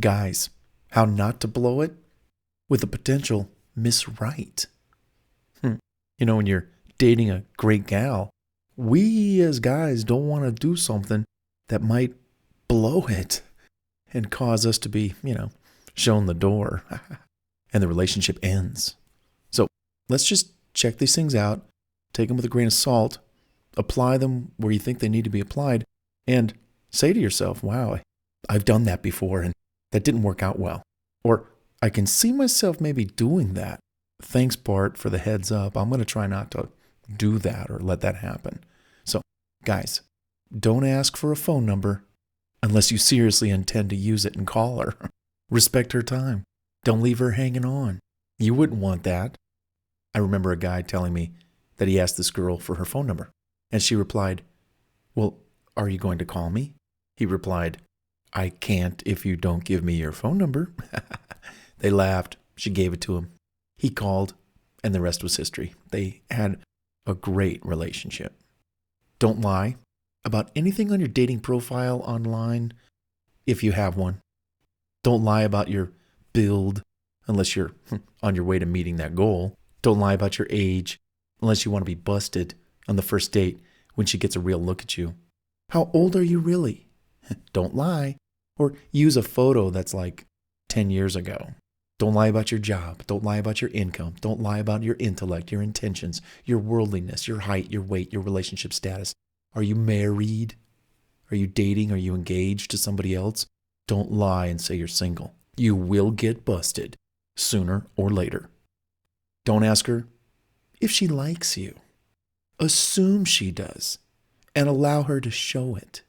Guys, how not to blow it? With a potential Miss Right. When you're dating a great gal, we as guys don't want to do something that might blow it and cause us to be, shown the door and the relationship ends. So let's just check these things out, take them with a grain of salt, apply them where you think they need to be applied, and say to yourself, wow, I've done that before and that didn't work out well. Or I can see myself maybe doing that. Thanks, Bart, for the heads up. I'm going to try not to do that or let that happen. So, guys, don't ask for a phone number unless you seriously intend to use it and call her. Respect her time. Don't leave her hanging on. You wouldn't want that. I remember a guy telling me that he asked this girl for her phone number, and she replied, "Well, are you going to call me?" He replied, "I can't if you don't give me your phone number." They laughed. She gave it to him. He called, and the rest was history. They had a great relationship. Don't lie about anything on your dating profile online if you have one. Don't lie about your build unless you're on your way to meeting that goal. Don't lie about your age unless you want to be busted on the first date when she gets a real look at you. How old are you really? Don't lie. Or use a photo that's like 10 years ago. Don't lie about your job. Don't lie about your income. Don't lie about your intellect, your intentions, your worldliness, your height, your weight, your relationship status. Are you married? Are you dating? Are you engaged to somebody else? Don't lie and say you're single. You will get busted sooner or later. Don't ask her if she likes you. Assume she does and allow her to show it.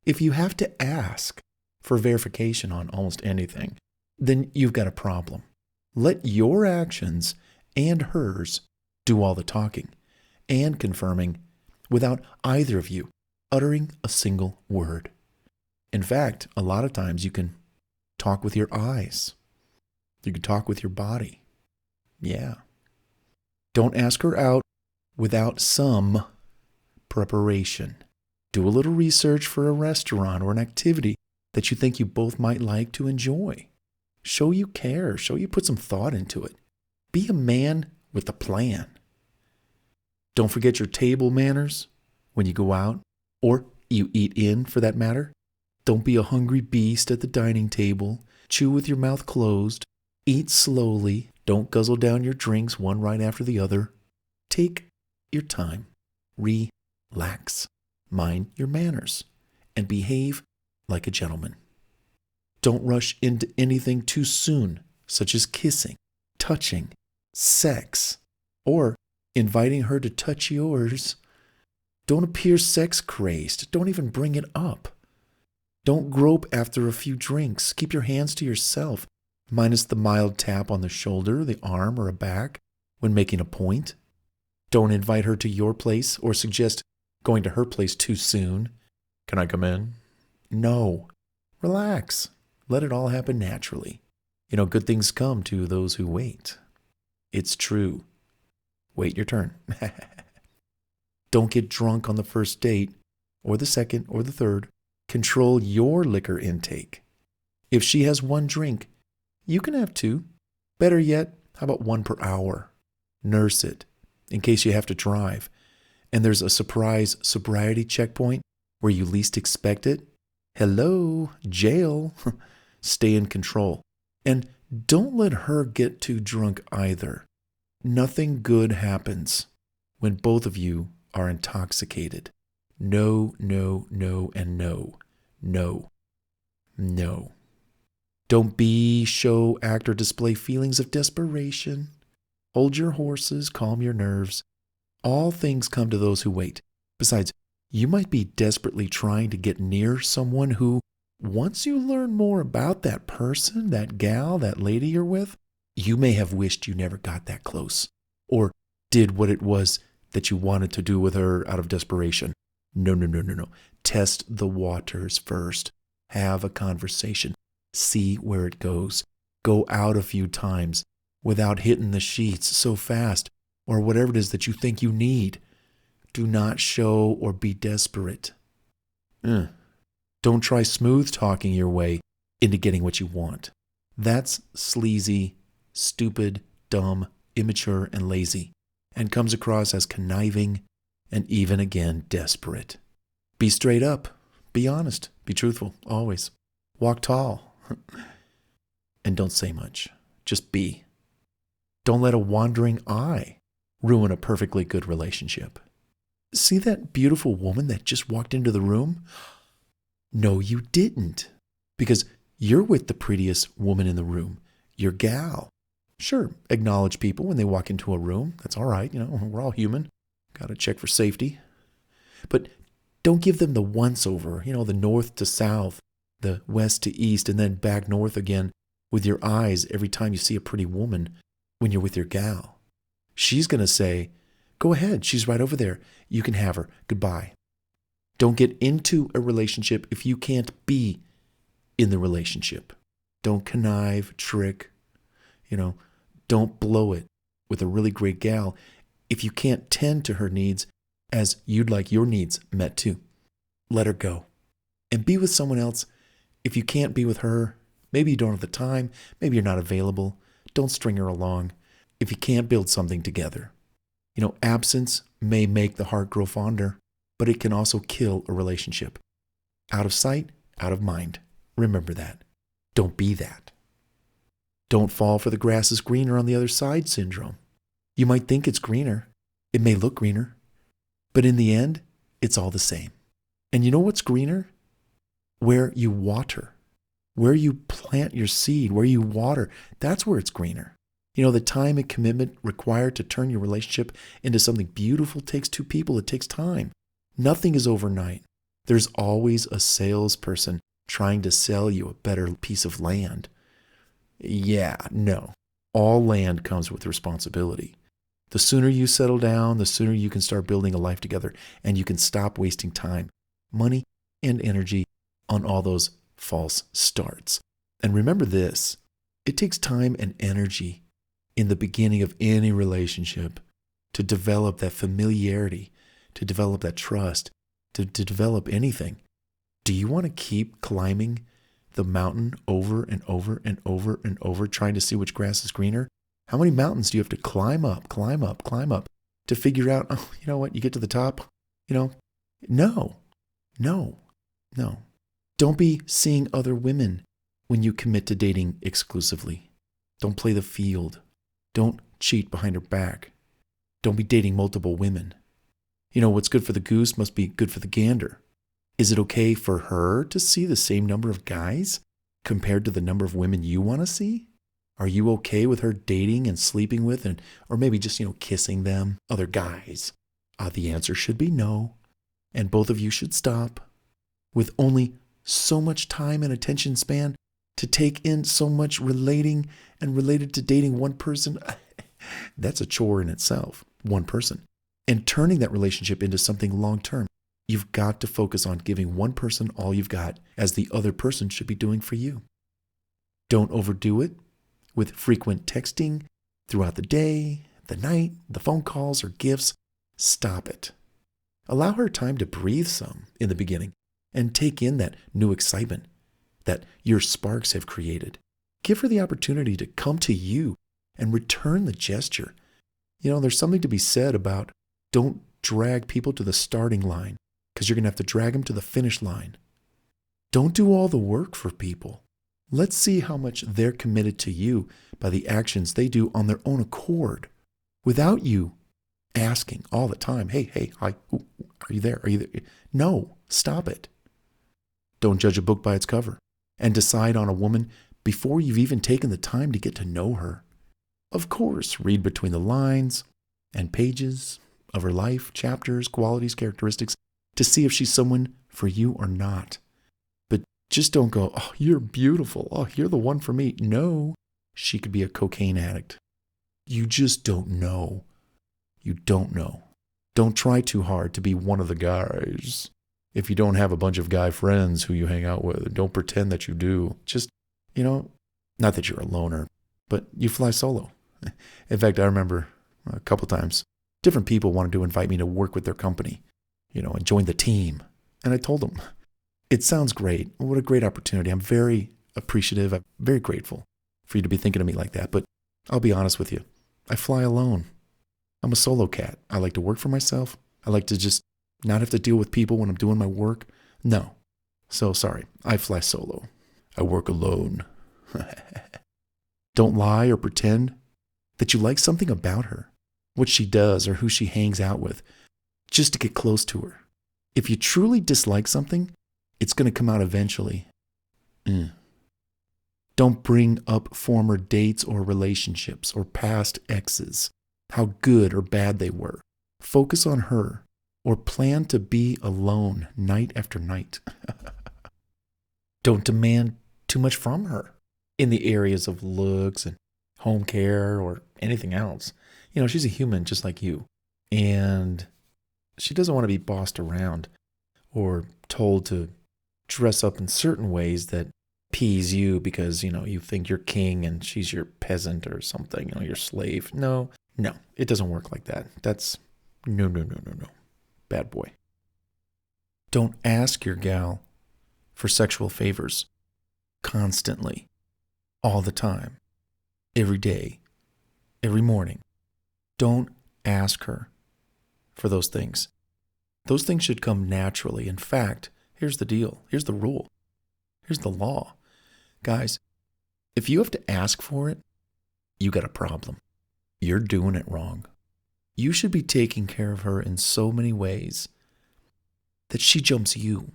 If you have to ask for verification on almost anything, then you've got a problem. Let your actions and hers do all the talking and confirming without either of you uttering a single word. In fact, a lot of times you can talk with your eyes. You can talk with your body. Yeah. Don't ask her out without some preparation. Do a little research for a restaurant or an activity that you think you both might like to enjoy. Show you care. Show you put some thought into it. Be a man with a plan. Don't forget your table manners when you go out, or you eat in for that matter. Don't be a hungry beast at the dining table. Chew with your mouth closed. Eat slowly. Don't guzzle down your drinks one right after the other. Take your time. Relax. Mind your manners. And behave like a gentleman. Don't rush into anything too soon, such as kissing, touching, sex, or inviting her to touch yours. Don't appear sex-crazed. Don't even bring it up. Don't grope after a few drinks. Keep your hands to yourself, minus the mild tap on the shoulder, the arm, or a back when making a point. Don't invite her to your place or suggest going to her place too soon. Can I come in? No. Relax. Let it all happen naturally. Good things come to those who wait. It's true. Wait your turn. Don't get drunk on the first date, or the second, or the third. Control your liquor intake. If she has one drink, you can have two. Better yet, how about one per hour? Nurse it, in case you have to drive, and there's a surprise sobriety checkpoint where you least expect it. Hello, jail. Stay in control. And don't let her get too drunk either. Nothing good happens when both of you are intoxicated. No, no, no, and no. No. No. Don't be, show, act, or display feelings of desperation. Hold your horses, calm your nerves. All things come to those who wait. Besides, you might be desperately trying to get near someone who, once you learn more about that person, that gal, that lady you're with, you may have wished you never got that close or did what it was that you wanted to do with her out of desperation. No, no, no, no, no. Test the waters first. Have a conversation. See where it goes. Go out a few times without hitting the sheets so fast or whatever it is that you think you need. Do not show or be desperate. Don't try smooth talking your way into getting what you want. That's sleazy, stupid, dumb, immature, and lazy, and comes across as conniving and even again desperate. Be straight up. Be honest. Be truthful. Always. Walk tall. And don't say much. Just be. Don't let a wandering eye ruin a perfectly good relationship. See that beautiful woman that just walked into the room? No, you didn't. Because you're with the prettiest woman in the room, your gal. Sure, acknowledge people when they walk into a room. That's all right. We're all human. Got to check for safety. But don't give them the once-over, the north to south, the west to east, and then back north again with your eyes every time you see a pretty woman when you're with your gal. She's going to say, go ahead, she's right over there. You can have her. Goodbye. Don't get into a relationship if you can't be in the relationship. Don't connive, trick, don't blow it with a really great gal if you can't tend to her needs as you'd like your needs met too. Let her go. And be with someone else if you can't be with her. Maybe you don't have the time. Maybe you're not available. Don't string her along if you can't build something together. Absence may make the heart grow fonder, but it can also kill a relationship. Out of sight, out of mind. Remember that. Don't be that. Don't fall for the grass is greener on the other side syndrome. You might think it's greener. It may look greener. But in the end, it's all the same. And you know what's greener? Where you water. Where you plant your seed, where you water. That's where it's greener. The time and commitment required to turn your relationship into something beautiful takes two people. It takes time. Nothing is overnight. There's always a salesperson trying to sell you a better piece of land. Yeah, no. All land comes with responsibility. The sooner you settle down, the sooner you can start building a life together, and you can stop wasting time, money, and energy on all those false starts. And remember this, it takes time and energy in the beginning of any relationship to develop that familiarity, to develop that trust, to develop anything. Do you want to keep climbing the mountain over and over and over and over, trying to see which grass is greener? How many mountains do you have to climb up to figure out, you know what, you get to the top? No. Don't be seeing other women when you commit to dating exclusively. Don't play the field. Don't cheat behind her back. Don't be dating multiple women. What's good for the goose must be good for the gander. Is it okay for her to see the same number of guys compared to the number of women you want to see? Are you okay with her dating and sleeping with or maybe just, kissing them, other guys? The answer should be no. And both of you should stop. With only so much time and attention span to take in so much relating and related to dating one person, that's a chore in itself, one person. And turning that relationship into something long-term, you've got to focus on giving one person all you've got, as the other person should be doing for you. Don't overdo it with frequent texting throughout the day, the night, the phone calls or gifts. Stop it. Allow her time to breathe some in the beginning and take in that new excitement that your sparks have created. Give her the opportunity to come to you and return the gesture. There's something to be said about don't drag people to the starting line, because you're going to have to drag them to the finish line. Don't do all the work for people. Let's see how much they're committed to you by the actions they do on their own accord, without you asking all the time, hey, hi, are you there? Are you there? No, stop it. Don't judge a book by its cover and decide on a woman before you've even taken the time to get to know her. Of course, read between the lines and pages of her life, chapters, qualities, characteristics, to see if she's someone for you or not. But just don't go, oh, you're beautiful. Oh, you're the one for me. No, she could be a cocaine addict. You just don't know. You don't know. Don't try too hard to be one of the guys. If you don't have a bunch of guy friends who you hang out with, don't pretend that you do. Just, not that you're a loner, but you fly solo. In fact, I remember a couple times, different people wanted to invite me to work with their company, and join the team. And I told them, it sounds great. What a great opportunity. I'm very appreciative. I'm very grateful for you to be thinking of me like that. But I'll be honest with you. I fly alone. I'm a solo cat. I like to work for myself. I like to just not have to deal with people when I'm doing my work. No. So sorry. I fly solo. I work alone. Don't lie or pretend that you like something about her, what she does or who she hangs out with, just to get close to her. If you truly dislike something, it's going to come out eventually. Don't bring up former dates or relationships or past exes, how good or bad they were. Focus on her or plan to be alone night after night. Don't demand too much from her in the areas of looks and home care or anything else. You know, she's a human just like you. And she doesn't want to be bossed around or told to dress up in certain ways that appease you because, you know, you think you're king and she's your peasant or something, you know, your slave. No, it doesn't work like that. That's no. Bad boy. Don't ask your gal for sexual favors constantly, all the time, every day, every morning. Don't ask her for those things. Those things should come naturally. In fact, here's the deal. Here's the rule. Here's the law. Guys, if you have to ask for it, you got a problem. You're doing it wrong. You should be taking care of her in so many ways that she jumps you.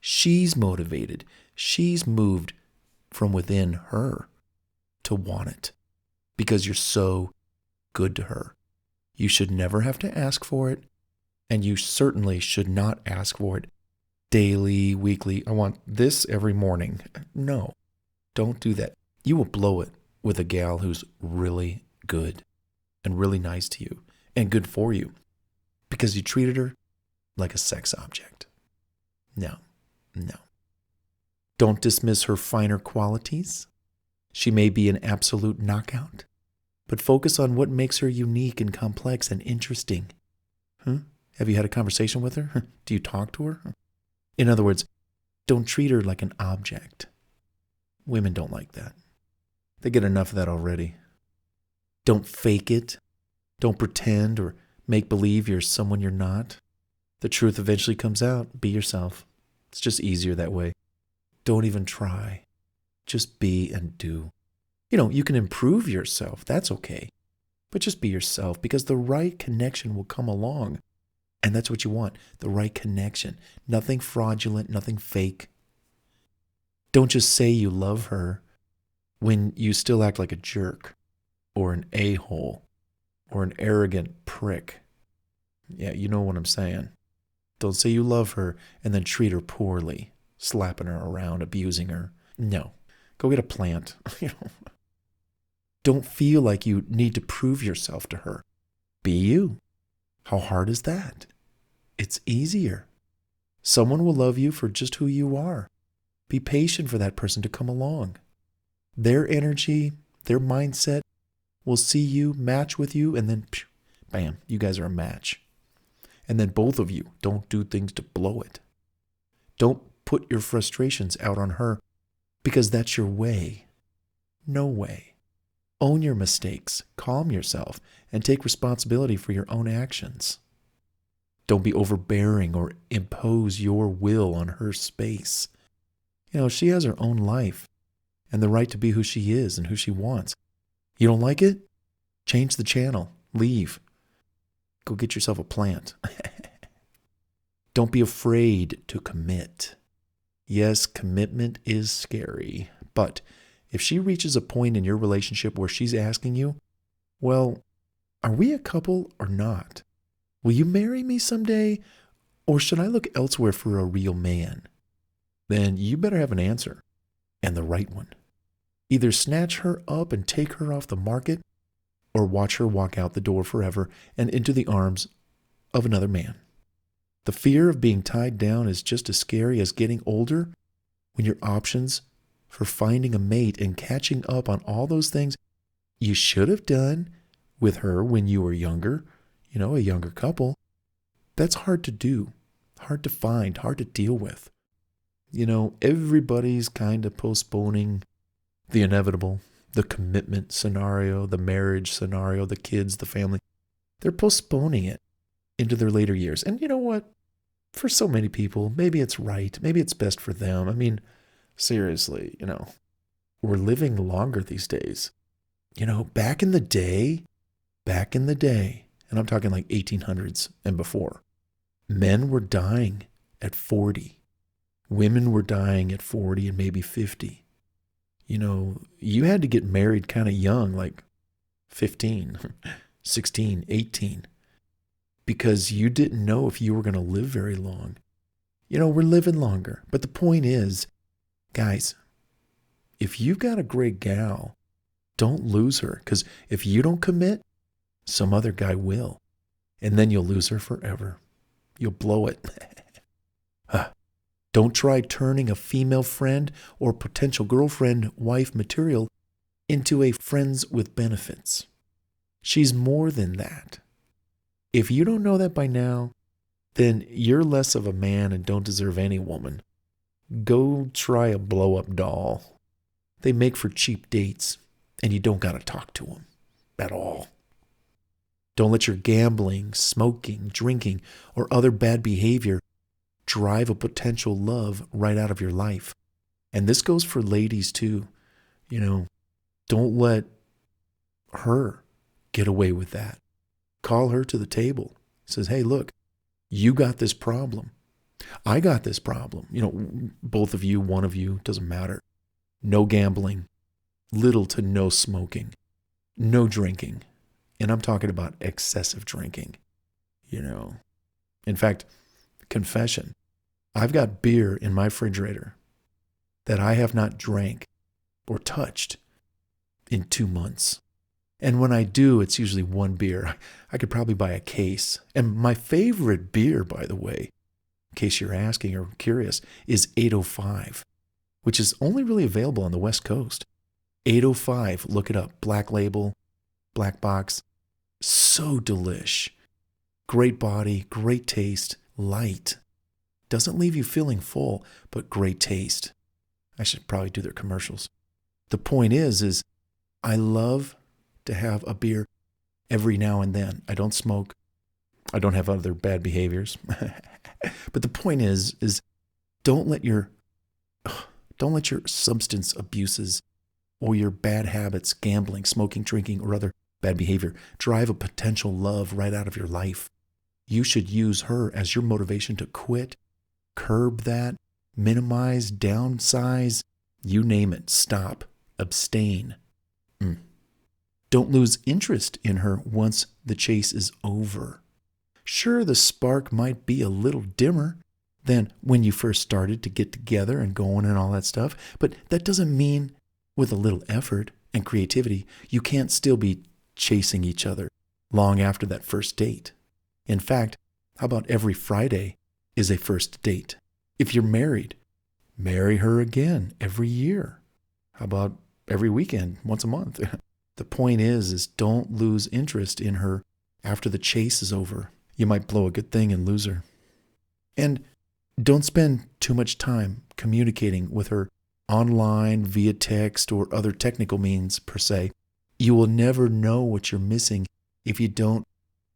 She's motivated. She's moved from within her to want it because you're so good to her. You should never have to ask for it, and you certainly should not ask for it daily, weekly. I want this every morning. No, don't do that. You will blow it with a gal who's really good and really nice to you and good for you because you treated her like a sex object. No. Don't dismiss her finer qualities. She may be an absolute knockout, but focus on what makes her unique and complex and interesting. Have you had a conversation with her? Do you talk to her? In other words, don't treat her like an object. Women don't like that. They get enough of that already. Don't fake it. Don't pretend or make believe you're someone you're not. The truth eventually comes out. Be yourself. It's just easier that way. Don't even try. Just be and do. You know, you can improve yourself. That's okay. But just be yourself because the right connection will come along. And that's what you want, the right connection. Nothing fraudulent, nothing fake. Don't just say you love her when you still act like a jerk or an a-hole or an arrogant prick. Yeah, you know what I'm saying. Don't say you love her and then treat her poorly, slapping her around, abusing her. No, go get a plant. Don't feel like you need to prove yourself to her. Be you. How hard is that? It's easier. Someone will love you for just who you are. Be patient for that person to come along. Their energy, their mindset will see you, match with you, and then, bam, you guys are a match. And then both of you don't do things to blow it. Don't put your frustrations out on her because that's your way. No way. Own your mistakes, calm yourself, and take responsibility for your own actions. Don't be overbearing or impose your will on her space. You know, she has her own life and the right to be who she is and who she wants. You don't like it? Change the channel. Leave. Go get yourself a plant. Don't be afraid to commit. Yes, commitment is scary, but if she reaches a point in your relationship where she's asking you, well, are we a couple or not? Will you marry me someday, or should I look elsewhere for a real man? Then you better have an answer, and the right one. Either snatch her up and take her off the market, or watch her walk out the door forever and into the arms of another man. The fear of being tied down is just as scary as getting older when your options for finding a mate and catching up on all those things you should have done with her when you were younger, you know, a younger couple. That's hard to do, hard to find, hard to deal with. Everybody's kind of postponing the inevitable, the commitment scenario, the marriage scenario, the kids, the family. They're postponing it into their later years. And you know what? For so many people, maybe it's right. Maybe it's best for them. I mean, seriously, we're living longer these days. Back in the day, and I'm talking like 1800s and before, men were dying at 40. Women were dying at 40 and maybe 50. You had to get married kind of young, like 15, 16, 18, because you didn't know if you were going to live very long. We're living longer. But the point is, guys, if you've got a great gal, don't lose her. Because if you don't commit, some other guy will. And then you'll lose her forever. You'll blow it. Don't try turning a female friend or potential girlfriend, wife material into a friends with benefits. She's more than that. If you don't know that by now, then you're less of a man and don't deserve any woman. Go try a blow-up doll. They make for cheap dates, and you don't got to talk to them at all. Don't let your gambling, smoking, drinking, or other bad behavior drive a potential love right out of your life. And this goes for ladies too. Don't let her get away with that. Call her to the table. Says, hey, look, you got this problem. I got this problem. Both of you, one of you, doesn't matter. No gambling, little to no smoking, no drinking. And I'm talking about excessive drinking, In fact, confession, I've got beer in my refrigerator that I have not drank or touched in 2 months. And when I do, it's usually one beer. I could probably buy a case. And my favorite beer, by the way, in case you're asking or curious, is 805, which is only really available on the West Coast. 805, look it up. Black label, black box. So delish. Great body, great taste, light. Doesn't leave you feeling full, but great taste. I should probably do their commercials. The point is I love to have a beer every now and then. I don't smoke. I don't have other bad behaviors. But the point is don't let your substance abuses or your bad habits, gambling, smoking, drinking, or other bad behavior drive a potential love right out of your life. You should use her as your motivation to quit, curb that, minimize, downsize, you name it, stop, abstain. Don't lose interest in her once the chase is over. Sure, the spark might be a little dimmer than when you first started to get together and going and all that stuff, but that doesn't mean with a little effort and creativity, you can't still be chasing each other long after that first date. In fact, how about every Friday is a first date? If you're married, marry her again every year. How about every weekend, once a month? The point is don't lose interest in her after the chase is over. You might blow a good thing and lose her. And don't spend too much time communicating with her online, via text, or other technical means per se. You will never know what you're missing if you don't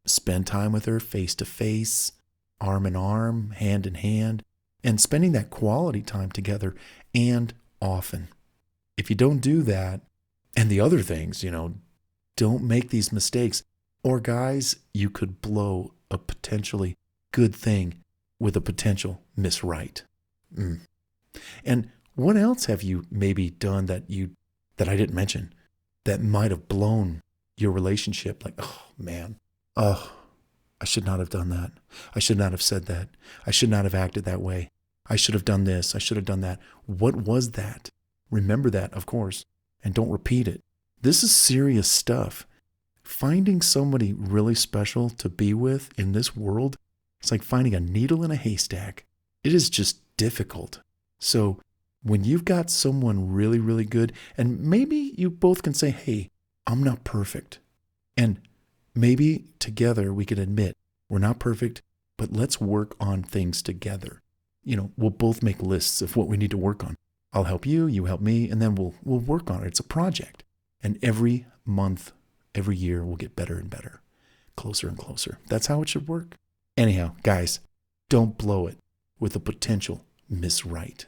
spend time with her face to face, arm in arm, hand in hand, and spending that quality time together and often. If you don't do that, and the other things, don't make these mistakes. Or guys, you could blow a potentially good thing with a potential misright. And what else have you maybe done that I didn't mention that might have blown your relationship? Like, oh man, I should not have done that. I should not have said that. I should not have acted that way. I should have done this. I should have done that. What was that? Remember that, of course, and don't repeat it. This is serious stuff. Finding somebody really special to be with in this world, it's like finding a needle in a haystack. It is just difficult. So when you've got someone really, really good, and maybe you both can say, hey, I'm not perfect. And maybe together we can admit we're not perfect, but let's work on things together. we'll both make lists of what we need to work on. I'll help you, you help me, and then we'll work on it. It's a project. And every month, every year, we'll get better and better, closer and closer. That's how it should work. Anyhow, guys, don't blow it with a potential Miss Right.